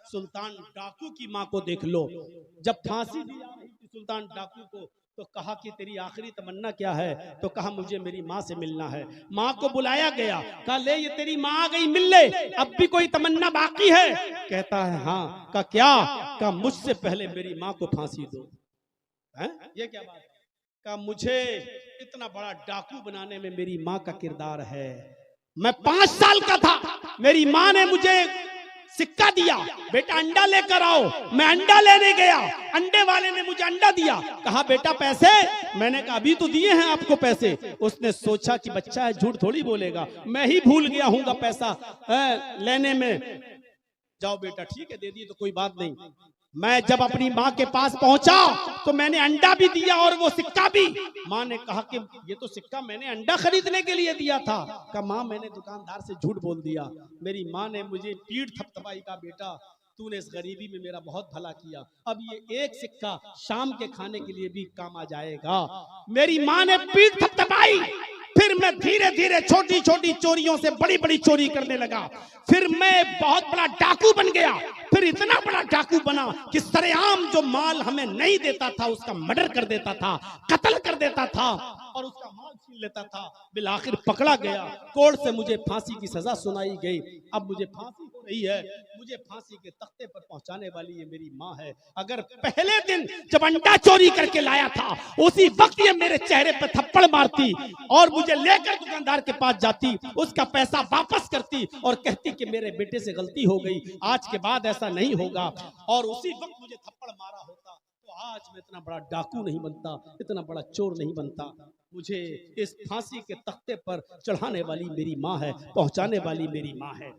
सुल्तान डाकू की माँ को देख लो। जब फांसी दी जा रही थी सुल्तान डाकू को, तो कहा कि तेरी आखिरी तमन्ना क्या है? तो कहा मुझे मेरी माँ से मिलना है। माँ को बुलाया गया, कहा ले ये तेरी माँ आ गई, मिल ले, अब भी कोई तमन्ना बाकी है? कहता है हाँ। कहा क्या? कहा मुझसे पहले मेरी माँ को फांसी दो। है ये क्या बात? कहा मुझे इतना बड़ा डाकू बनाने में मेरी माँ का किरदार है। मैं 5 साल का था, मेरी माँ ने मुझे सिक्का दिया, बेटा अंडा लेकर आओ। मैं अंडा लेने गया, अंडे वाले ने मुझे अंडा दिया, कहा बेटा पैसे? मैंने कहा अभी तो दिए हैं आपको पैसे। उसने सोचा कि बच्चा है, झूठ थोड़ी बोलेगा, मैं ही भूल गया हूँगा पैसा लेने में। जाओ बेटा, ठीक है दे दी तो कोई बात नहीं। मैं जब अपनी माँ के पास पहुंचा तो मैंने अंडा भी दिया और वो सिक्का भी। माँ ने कहा कि ये तो सिक्का मैंने अंडा खरीदने के लिए दिया था। कहा माँ मैंने दुकानदार से झूठ बोल दिया। मेरी माँ ने मुझे पीठ थपथपाई, का बेटा तूने इस गरीबी में मेरा बहुत भला किया, अब ये एक सिक्का शाम के खाने के लिए भी काम आ जाएगा। मेरी माँ ने पीठ थपथपाई। फिर मैं धीरे धीरे छोटी छोटी चोरियों से बड़ी बड़ी चोरी करने लगा। फिर मैं बहुत बड़ा डाकू बन गया। फिर इतना बड़ा डाकू बना कि सरेआम जो माल हमें नहीं देता था उसका मर्डर कर देता था, कत्ल कर देता था और उसका माल छीन लेता था। बिल आखिर पकड़ा गया, कोर्ट से मुझे फांसी की सजा सुनाई गई। अब मुझे फांसी हो रही है, मुझे फांसी के तख्ते पर पहुंचाने वाली ये मेरी माँ है। अगर पहले दिन जब अंडा चोरी करके लाया था उसी वक्त ये मेरे चेहरे पर थप्पड़ मारती और मुझे लेकर दुकानदार के पास जाती, उसका पैसा वापस करती और कहती कि मेरे बेटे से गलती हो गई, आज के बाद ऐसा नहीं होगा, और उसी वक्त मुझे थप्पड़ मारा होता तो आज मैं इतना बड़ा डाकू नहीं बनता, इतना बड़ा चोर नहीं बनता। मुझे इस फांसी के तख्ते पर चढ़ाने वाली मेरी माँ है, पहुंचाने वाली मेरी माँ है।